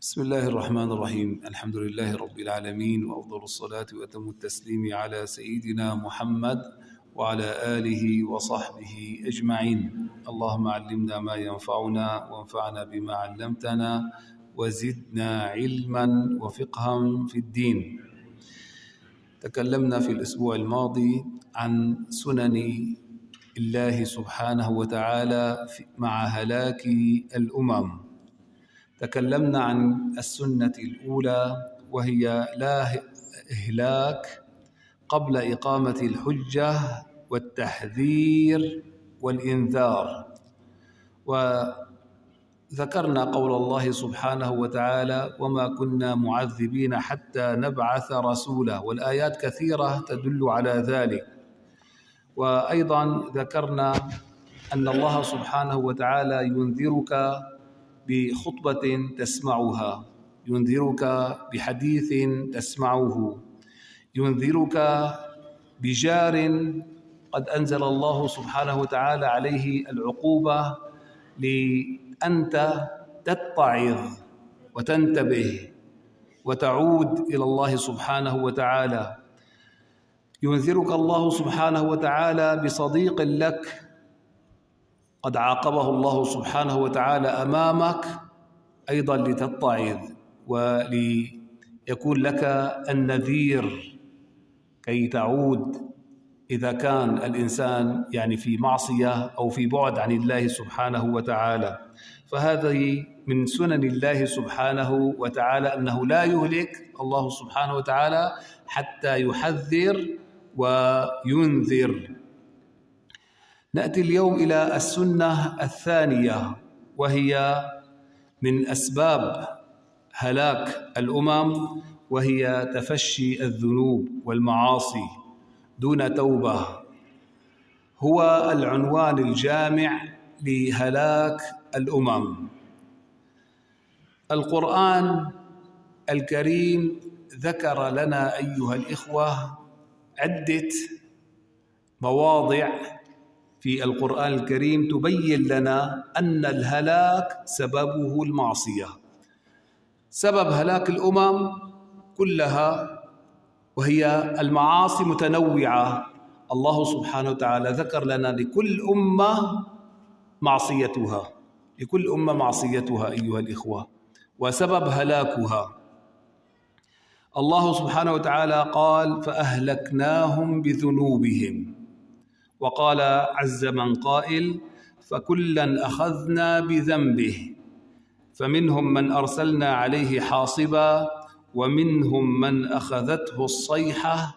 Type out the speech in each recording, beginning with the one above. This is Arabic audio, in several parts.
بسم الله الرحمن الرحيم. الحمد لله رب العالمين، وأفضل الصلاة وأتم التسليم على سيدنا محمد وعلى آله وصحبه أجمعين. اللهم علمنا ما ينفعنا وانفعنا بما علمتنا وزدنا علما وفقها في الدين. تكلمنا في الأسبوع الماضي عن سنن الله سبحانه وتعالى مع هلاك الأمم. تكلمنا عن السنة الأولى، وهي لا إهلاك قبل إقامة الحجة والتحذير والإنذار. وذكرنا قول الله سبحانه وتعالى: وما كنا معذبين حتى نبعث رسولا، والآيات كثيرة تدل على ذلك. وأيضا ذكرنا أن الله سبحانه وتعالى ينذرك بخطبة تسمعها، ينذرك بحديث تسمعه، ينذرك بجار قد أنزل الله سبحانه وتعالى عليه العقوبة لأنت تتعظ وتنتبه وتعود إلى الله سبحانه وتعالى. ينذرك الله سبحانه وتعالى بصديق لك قد عاقبه الله سبحانه وتعالى أمامك، أيضا لتتعظ وليكون لك النذير كي تعود إذا كان الإنسان في معصية أو في بعد عن الله سبحانه وتعالى. فهذه من سنن الله سبحانه وتعالى، أنه لا يهلك الله سبحانه وتعالى حتى يحذر وينذر. نأتي اليوم إلى السنة الثانية، وهي من أسباب هلاك الأمم، وهي تفشي الذنوب والمعاصي دون توبة. هو العنوان الجامع لهلاك الأمم. القرآن الكريم ذكر لنا أيها الإخوة عدة مواضع في القرآن الكريم تبين لنا أن الهلاك سببه المعصية. سبب هلاك الأمم كلها وهي المعاصي متنوعة. الله سبحانه وتعالى ذكر لنا لكل أمة معصيتها، لكل أمة معصيتها أيها الإخوة، وسبب هلاكها. الله سبحانه وتعالى قال: فأهلكناهم بذنوبهم. وقال عز من قائل: فكلا أخذنا بذنبه، فمنهم من أرسلنا عليه حاصبا، ومنهم من أخذته الصيحة،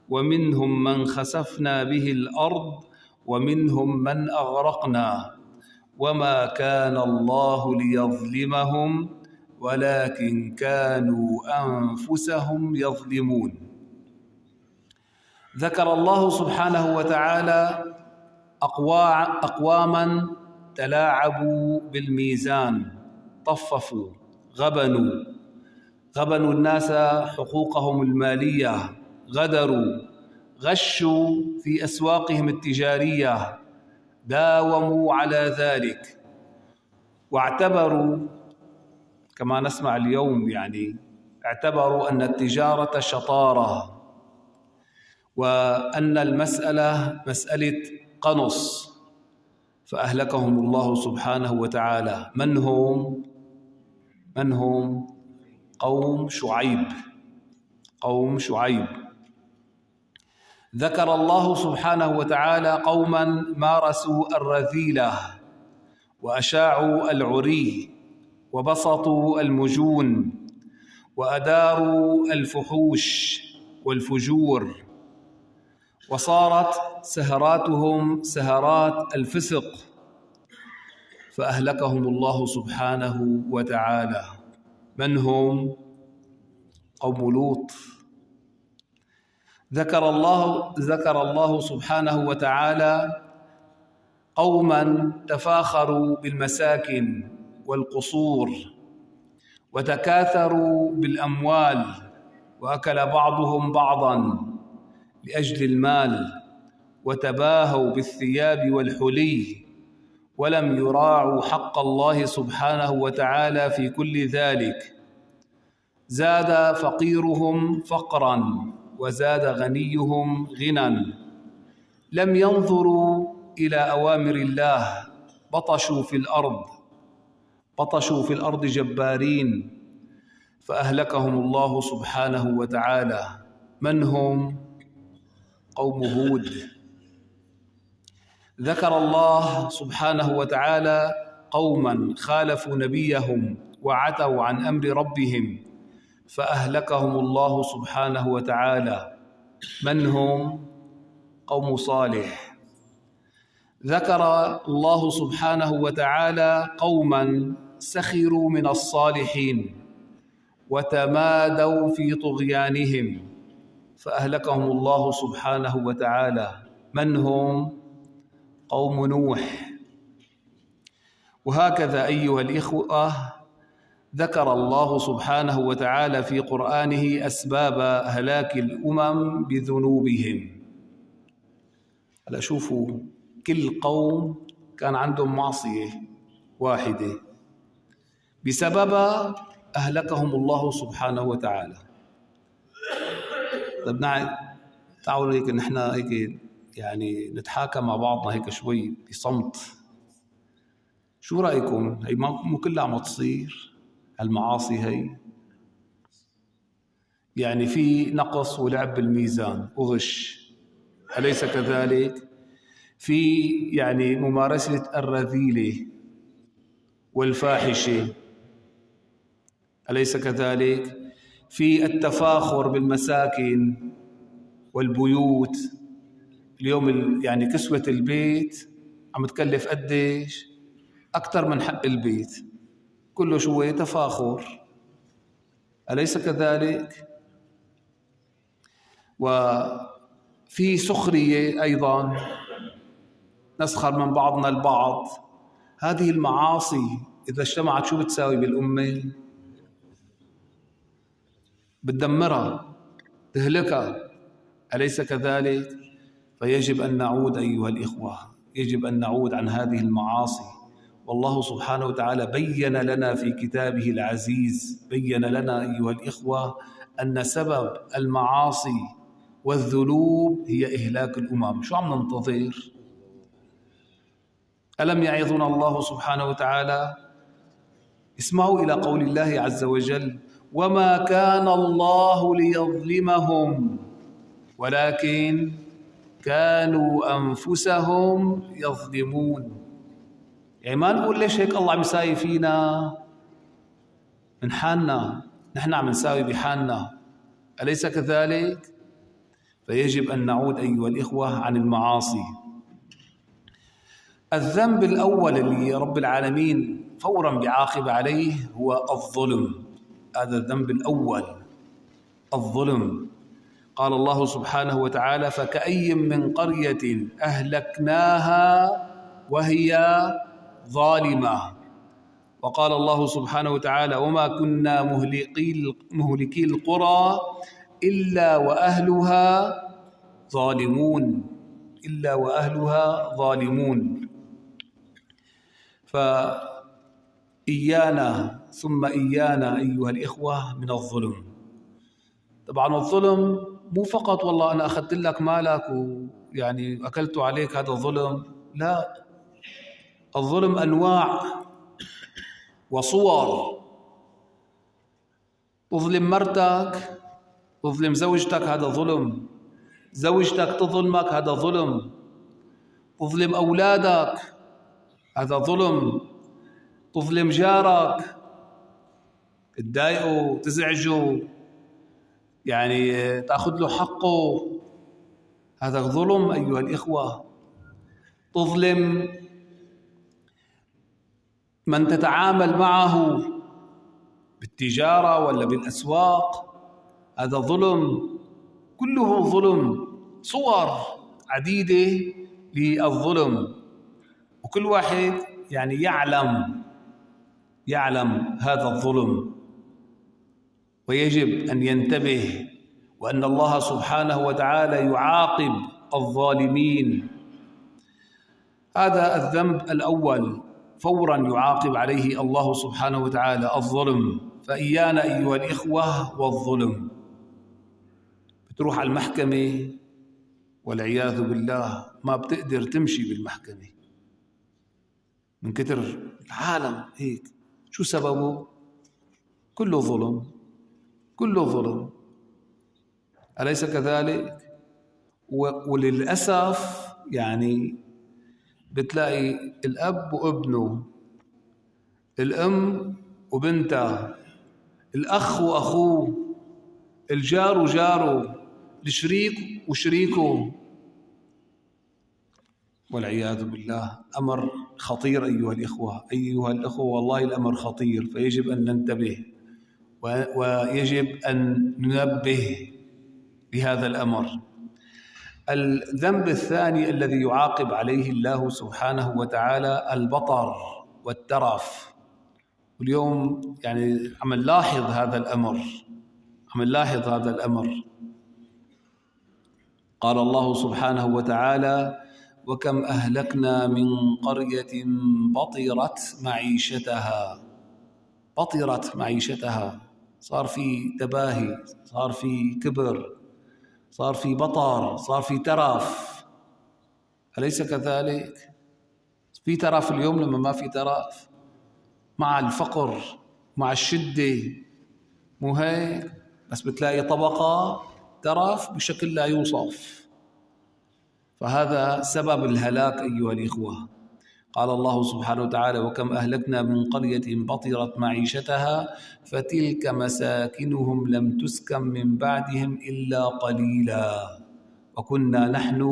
ومنهم من خسفنا به الأرض، ومنهم من أغرقنا، وما كان الله ليظلمهم ولكن كانوا أنفسهم يظلمون. ذكر الله سبحانه وتعالى أقواما تلاعبوا بالميزان، طففوا، غبنوا الناس حقوقهم المالية، غدروا، غشوا في أسواقهم التجارية، داوموا على ذلك، واعتبروا كما نسمع اليوم اعتبروا أن التجارة شطارة، وأن المسألة مسألة قنص، فأهلكهم الله سبحانه وتعالى. من هم؟ قوم شعيب. ذكر الله سبحانه وتعالى قوما مارسوا الرذيلة وأشاعوا العري وبسطوا المجون وأداروا الفحوش والفجور، وصارت سهراتهم سهرات الفسق، فأهلكهم الله سبحانه وتعالى. من هم؟ قوم لوط. ذكر الله سبحانه وتعالى قوما تفاخروا بالمساكن والقصور، وتكاثروا بالأموال، وأكل بعضهم بعضا لأجل المال، وتباهوا بالثياب والحلي، ولم يراعوا حق الله سبحانه وتعالى في كل ذلك، زاد فقيرهم فقرا وزاد غنيهم غنى. لم ينظروا إلى أوامر الله، بطشوا في الأرض جبارين فأهلكهم الله سبحانه وتعالى. من هم؟ قوم هود. ذكر الله سبحانه وتعالى قوما خالفوا نبيهم وعتوا عن أمر ربهم فأهلكهم الله سبحانه وتعالى. من هم؟ قوم صالح. ذكر الله سبحانه وتعالى قوما سخروا من الصالحين وتمادوا في طغيانهم فأهلكهم الله سبحانه وتعالى. من هم؟ قوم نوح. وهكذا أيها الإخوة ذكر الله سبحانه وتعالى في قرآنه أسباب هلاك الأمم بذنوبهم. هلا شوفوا، كل قوم كان عندهم معصية واحدة بسببها أهلكهم الله سبحانه وتعالى. طيب تعالوا هيك نحن هيك يعني نتحاكى مع بعضنا هيك شوي بصمت. شو رأيكم؟ هي مو كلها عم تصير هالمعاصي هي؟ يعني في نقص ولعب بالميزان وغش، أليس كذلك؟ في يعني ممارسة الرذيلة والفاحشة، أليس كذلك؟ في التفاخر بالمساكن والبيوت. اليوم يعني كسوة البيت عم تكلف قديش؟ أكثر من حق البيت، كله شوية تفاخر، أليس كذلك؟ وفي سخرية أيضا، نسخر من بعضنا البعض. هذه المعاصي إذا اجتمعت شو بتساوي بالأمة؟ بتدمرها، تهلكها، أليس كذلك؟ فيجب أن نعود أيها الإخوة، يجب أن نعود عن هذه المعاصي. والله سبحانه وتعالى بيّن لنا في كتابه العزيز، بيّن لنا أيها الإخوة أن سبب المعاصي والذنوب هي إهلاك الأمم. شو عم ننتظر؟ ألم يعظنا الله سبحانه وتعالى؟ اسمعوا إلى قول الله عز وجل: وما كان الله ليظلمهم ولكن كانوا أنفسهم يظلمون. يعني ما نقول ليش هيك الله عم يساوي فينا من حالنا، نحن عم نساوي بحالنا، أليس كذلك؟ فيجب أن نعود أيها الإخوة عن المعاصي. الذنب الأول اللي رب العالمين فورا بيعاقب عليه هو الظلم. هذا الذنب الأول، الظلم. قال الله سبحانه وتعالى: فكأي من قرية أهلكناها وهي ظالمة. وقال الله سبحانه وتعالى: وما كنا مهلكي القرى إلا وأهلها ظالمون، إلا وأهلها ظالمون. فإيانا ثم إيانا أيها الإخوة من الظلم. طبعا الظلم مو فقط والله أنا أخذت لك مالك ويعني أكلت عليك، هذا ظلم. لا، الظلم أنواع وصور. تظلم مرتك، تظلم زوجتك، هذا ظلم. زوجتك تظلمك، هذا ظلم. تظلم أولادك، هذا ظلم. تظلم جارك، تضايقه، تزعجه، يعني تأخذ له حقه، هذا ظلم أيها الإخوة. تظلم من تتعامل معه بالتجارة ولا بالأسواق، هذا ظلم، كله ظلم. صور عديدة للظلم، وكل واحد يعني يعلم هذا الظلم، ويجب أن ينتبه، وأن الله سبحانه وتعالى يعاقب الظالمين. هذا الذنب الأول فورا يعاقب عليه الله سبحانه وتعالى، الظلم. فإيانا أيها الإخوة والظلم. بتروح على المحكمة والعياذ بالله ما بتقدر تمشي بالمحكمة من كتر العالم هيك. شو سببه؟ كله ظلم، كله ظلم، أليس كذلك؟ وللأسف يعني بتلاقي الأب وابنه، الأم وبنتها، الأخ وأخوه، الجار وجاره، الشريك وشريكه، والعياذ بالله. أمر خطير أيها الإخوة، أيها الأخوة، والله الأمر خطير، فيجب أن ننتبه ويجب أن ننبه لهذا الأمر. الذنب الثاني الذي يعاقب عليه الله سبحانه وتعالى البطر والترف. واليوم يعني عم نلاحظ هذا الأمر، قال الله سبحانه وتعالى: وكم أهلكنا من قرية بطرت معيشتها، صار في تباهي، صار في كبر، صار في بطر، صار في ترف، أليس كذلك؟ في ترف اليوم لما ما في ترف مع الفقر مع الشدة، مو هيك؟ بس بتلاقي طبقة ترف بشكل لا يوصف، فهذا سبب الهلاك أيها الإخوة. قال الله سبحانه وتعالى: وكم أهلكنا من قرية بطرت معيشتها فتلك مساكنهم لم تسكن من بعدهم إلا قليلا وكنا نحن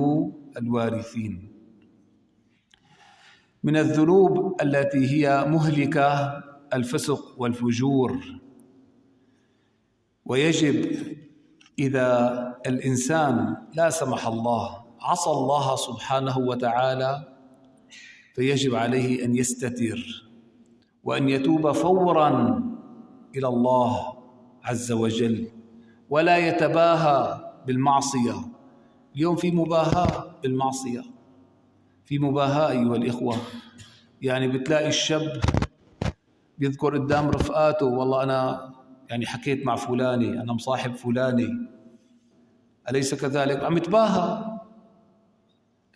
الوارثين. من الذنوب التي هي مهلكة الفسق والفجور، ويجب إذا الإنسان لا سمح الله عصى الله سبحانه وتعالى فيجب عليه أن يستتر وأن يتوب فوراً إلى الله عز وجل، ولا يتباهى بالمعصية. اليوم في مباهاة بالمعصية، في مباهاة أيها الإخوة. يعني بتلاقي الشاب بيذكر قدام رفقاته: والله أنا يعني حكيت مع فلاني، أنا مصاحب فلاني، أليس كذلك؟ عم يتباهى.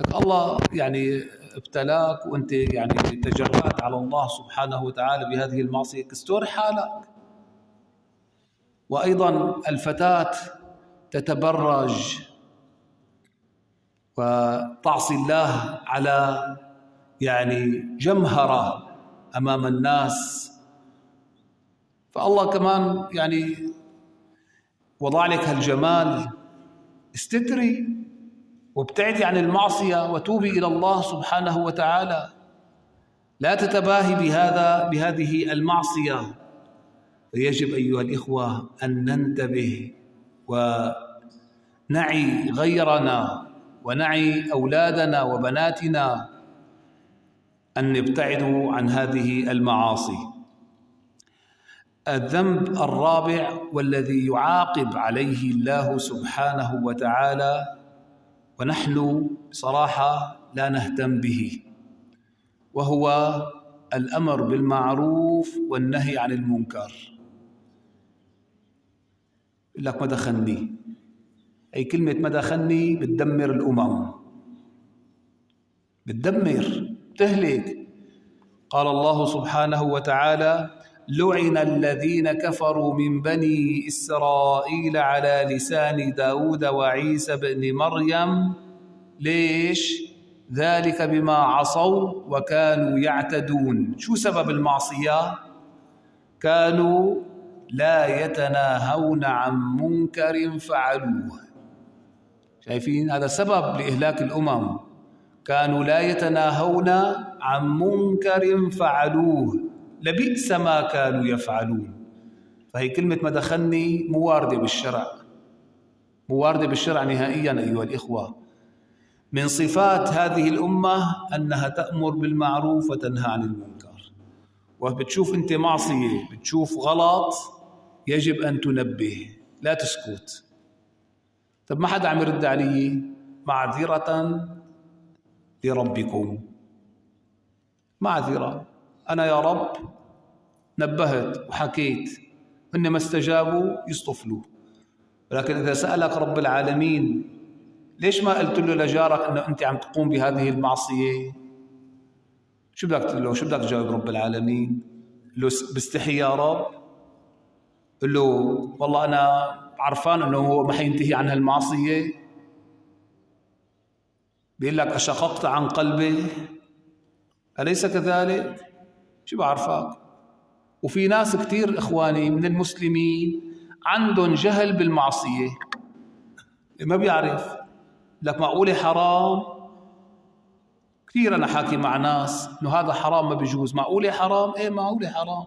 لك الله يعني ابتلاك وأنت يعني تجرأت على الله سبحانه وتعالى بهذه المعصية، استر حالك. وأيضا الفتاة تتبرج وتعصي الله على يعني جمهرة أمام الناس، فالله كمان يعني وضع لك هالجمال، استتري وابتعدي عن المعصية وتوبي إلى الله سبحانه وتعالى، لا تتباهي بهذه المعصية. فيجب أيها الإخوة أن ننتبه ونعي غيرنا ونعي أولادنا وبناتنا أن يبتعدوا عن هذه المعاصي. الذنب الرابع والذي يعاقب عليه الله سبحانه وتعالى ونحن صراحة لا نهتم به، وهو الأمر بالمعروف والنهي عن المنكر. يقول لك ما دخلني، أي كلمة ما دخلني بتدمر الأمم، بتدمر، تهلك. قال الله سبحانه وتعالى: لعن الذين كفروا من بني إسرائيل على لسان داود وعيسى بن مريم. ليش؟ ذلك بما عصوا وكانوا يعتدون. شو سبب المعصية؟ كانوا لا يتناهون عن منكر فعلوه. شايفين؟ هذا سبب لإهلاك الأمم. كانوا لا يتناهون عن منكر فعلوه لبئس ما كانوا يفعلون. فهي كلمة ما دخلني مو واردة بالشرع، مو واردة بالشرع نهائيا أيها الإخوة. من صفات هذه الأمة أنها تأمر بالمعروف وتنهى عن المنكر. وبتشوف أنت معصية، بتشوف غلط، يجب أن تنبه، لا تسكت. طب ما حدا عم يرد علي، معذرة لربكم، معذرة، أنا يا رب نبهت وحكيت، إنما استجابوا يصطفلوا. ولكن إذا سألك رب العالمين ليش ما قلت له لجارك أنه أنت عم تقوم بهذه المعصية؟ شو بدك تقول له؟ شو بدك تجاوب رب العالمين؟ قل له بستحي يا رب؟ قل له والله أنا عرفان أنه هو ما حينتهي عن هالمعصية. بيقول لك أشققت عن قلبه، أليس كذلك؟ شو بعرفك؟ وفي ناس كتير إخواني من المسلمين عندهم جهل بالمعصية، ما بيعرف لك معقولة حرام. كثير أنا حاكي مع ناس إنه هذا حرام ما بيجوز. معقولة حرام؟ إيه معقولة حرام.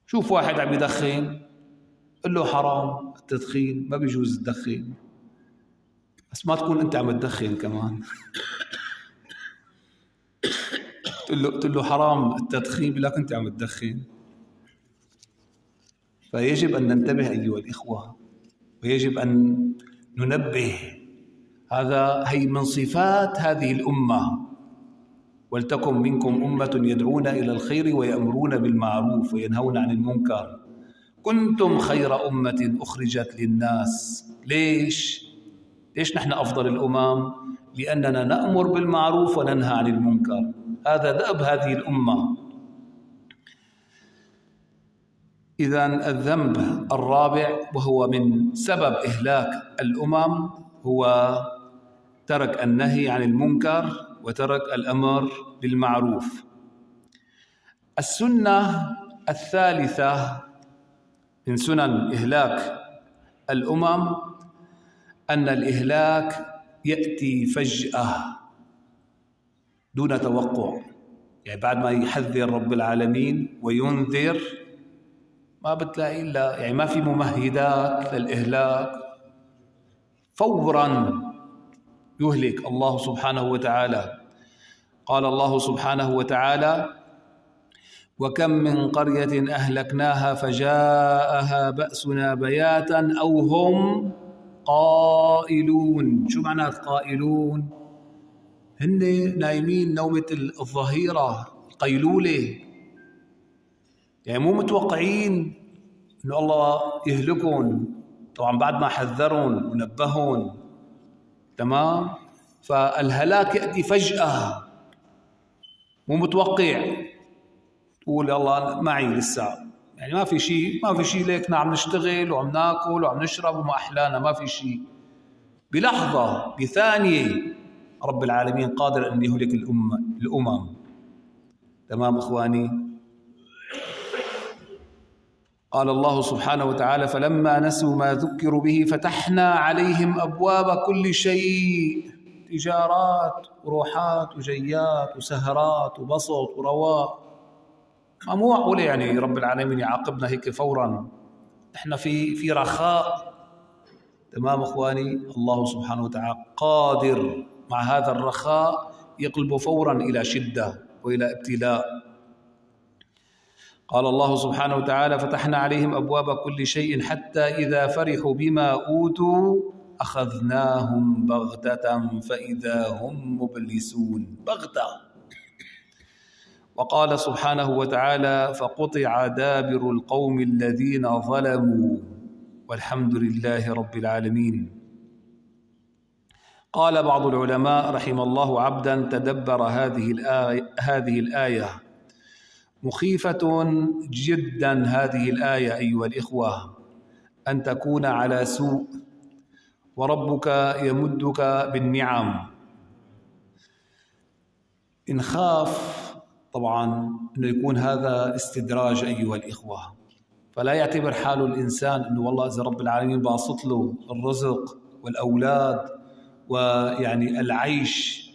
شوف واحد عم يدخن قل له حرام التدخين، ما بيجوز تدخن، بس ما تكون أنت عم تدخن كمان. قل له حرام التدخين بيقول لك أنت عم تدخن. فيجب أن ننتبه أيها الإخوة، ويجب أن ننبه. هي من صفات هذه الأمة: ولتكن منكم أمة يدعون إلى الخير ويأمرون بالمعروف وينهون عن المنكر كنتم خير أمة أخرجت للناس. ليش نحن أفضل الأمم؟ لأننا نأمر بالمعروف وننهى عن المنكر. هذا دأب هذه الأمة. إذن الذنب الرابع وهو من سبب إهلاك الأمم هو ترك النهي عن المنكر وترك الأمر بالمعروف. السنة الثالثة من سنن إهلاك الأمم أن الإهلاك يأتي فجأة دون توقع. يعني بعد ما يحذر رب العالمين وينذر ما بتلاقي إلا يعني ما في ممهدات للإهلاك، فوراً يهلك الله سبحانه وتعالى. قال الله سبحانه وتعالى: وكم من قرية أهلكناها فجاءها بأسنا بياتا أو هم قائلون. شو معنى قائلون؟ هن نايمين نومة الظهيرة، القيلولة، يعني مو متوقعين إنه الله يهلكون. طبعا بعد ما حذرون ونبهون، تمام؟ فالهلاك يأتي فجأة، مو متوقع تقول الله معي لسه، يعني ما في شيء ليكنا عم نشتغل وعم ناكل وعم نشرب وما أحلانا، ما في شيء. بلحظة بثانية رب العالمين قادر أن يهلك الأمم. تمام إخواني؟ قال الله سبحانه وتعالى: فلما نسوا ما ذكروا به فتحنا عليهم أبواب كل شيء، تجارات وروحات وجيات وسهرات وبسط ورواء. مو معقولة يعني رب العالمين يعاقبنا هيك فورا، احنا في رخاء. تمام إخواني؟ الله سبحانه وتعالى قادر مع هذا الرخاء يقلب فورا إلى شدة وإلى ابتلاء. قال الله سبحانه وتعالى: فتحنا عليهم أبواب كل شيء حتى إذا فرحوا بما أوتوا أخذناهم بغتة فإذا هم مبلسون. بغتة. وقال سبحانه وتعالى: فقطع دابر القوم الذين ظلموا والحمد لله رب العالمين. قال بعض العلماء رحم الله عبدا تدبر هذه الآية. مخيفة جدا هذه الآية أيها الإخوة، أن تكون على سوء وربك يمدك بالنعم. إن خاف طبعا أنه يكون هذا استدراج أيها الإخوة، فلا يعتبر حاله الإنسان أنه والله إذا رب العالمين باسط له الرزق والأولاد ويعني العيش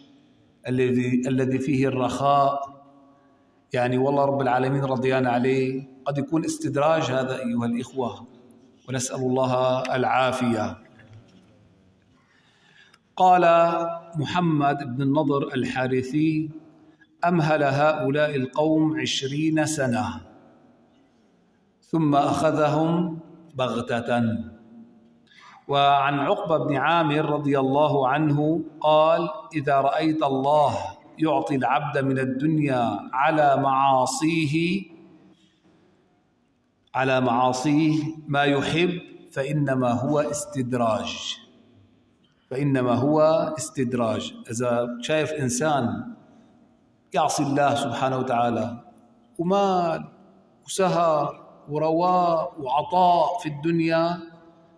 الذي فيه الرخاء، يعني والله رب العالمين رضيان عليه. قد يكون استدراج هذا أيها الإخوة، ونسأل الله العافية. قال محمد بن النضر الحارثي: أمهل هؤلاء القوم 20 سنة ثم أخذهم بغتة. وعن عقبة بن عامر رضي الله عنه قال: إذا رأيت الله يعطي العبد من الدنيا على معاصيه على معاصيه ما يحب فإنما هو استدراج. فإنما هو استدراج. إذا شايف إنسان يعصي الله سبحانه وتعالى ومال وسهر ورواء وعطاء في الدنيا،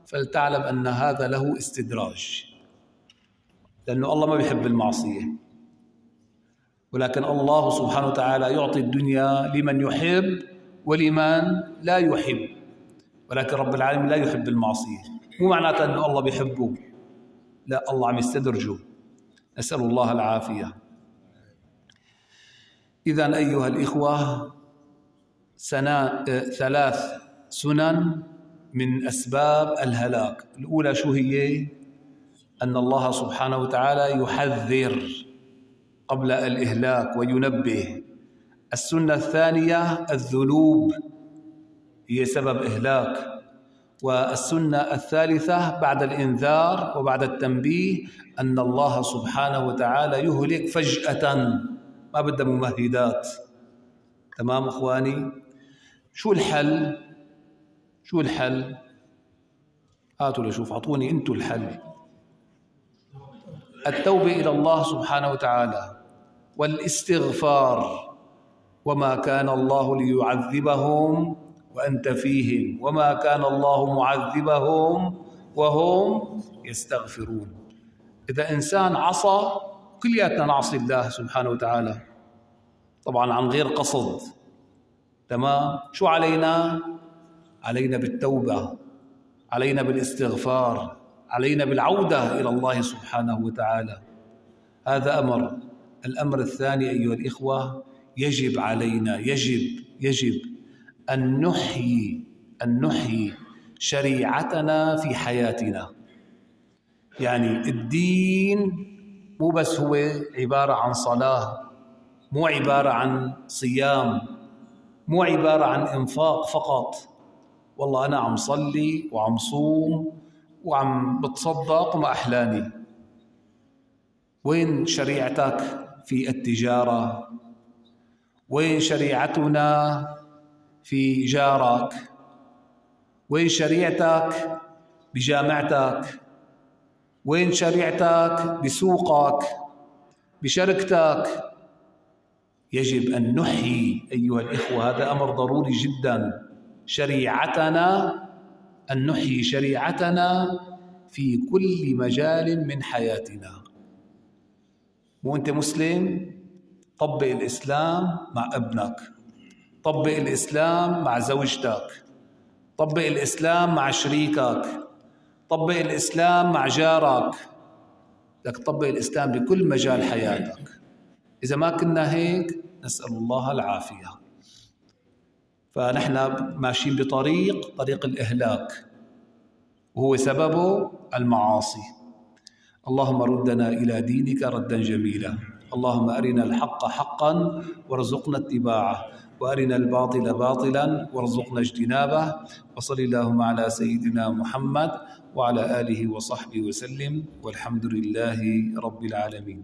فلتعلم أن هذا له استدراج، لأنه الله ما بيحب المعصية، ولكن الله سبحانه وتعالى يعطي الدنيا لمن يحب ولمن لا يحب، ولكن رب العالمين لا يحب المعصية. مو معناته أنه الله بيحبه، لا، الله عم يستدرجه. نسأل الله العافية. إذن أيها الإخوة، ثلاث سنن من أسباب الهلاك. الأولى شو هي؟ أن الله سبحانه وتعالى يحذر قبل الإهلاك وينبه. السنة الثانية الذنوب هي سبب إهلاك. والسنة الثالثة بعد الإنذار وبعد التنبيه أن الله سبحانه وتعالى يهلك فجأة، ما بدها ممهدات. تمام إخواني؟ شو الحل؟ شو الحل؟ هاتوا لشوف، أعطوني أنتوا الحل. التوبة إلى الله سبحانه وتعالى والاستغفار. وما كان الله ليعذبهم وأنت فيهم وما كان الله معذبهم وهم يستغفرون. إذا إنسان عصى، كلياتنا نعصي الله سبحانه وتعالى طبعا عن غير قصد. تمام؟ شو علينا؟ علينا بالتوبة، علينا بالاستغفار، علينا بالعودة إلى الله سبحانه وتعالى. هذا أمر. الأمر الثاني أيها الإخوة، يجب علينا يجب أن نحيي شريعتنا في حياتنا. يعني الدين مو بس هو عبارة عن صلاة، مو عبارة عن صيام، مو عبارة عن إنفاق فقط. والله أنا عم صلي وعم صوم وعم بتصدق وما أحلاني. وين شريعتك في التجارة؟ وين شريعتنا في جارك؟ وين شريعتك بجامعتك؟ وين شريعتك بسوقك بشركتك؟ يجب أن نحيي أيها الإخوة، هذا أمر ضروري جدا. شريعتنا، أن نحيي شريعتنا في كل مجال من حياتنا. مو أنت مسلم؟ طبق الإسلام مع ابنك، طبق الإسلام مع زوجتك، طبق الإسلام مع شريكك، طبق الإسلام مع جارك. بدك تطبق الإسلام بكل مجال حياتك. إذا ما كنا هيك نسأل الله العافية. فنحن ماشيين طريق الإهلاك، وهو سببه المعاصي. اللهم ردنا إلى دينك ردا جميلا. اللهم أرنا الحق حقا وارزقنا اتباعه، وأرنا الباطل باطلا وارزقنا اجتنابه. وصل اللهم على سيدنا محمد وعلى آله وصحبه وسلم، والحمد لله رب العالمين.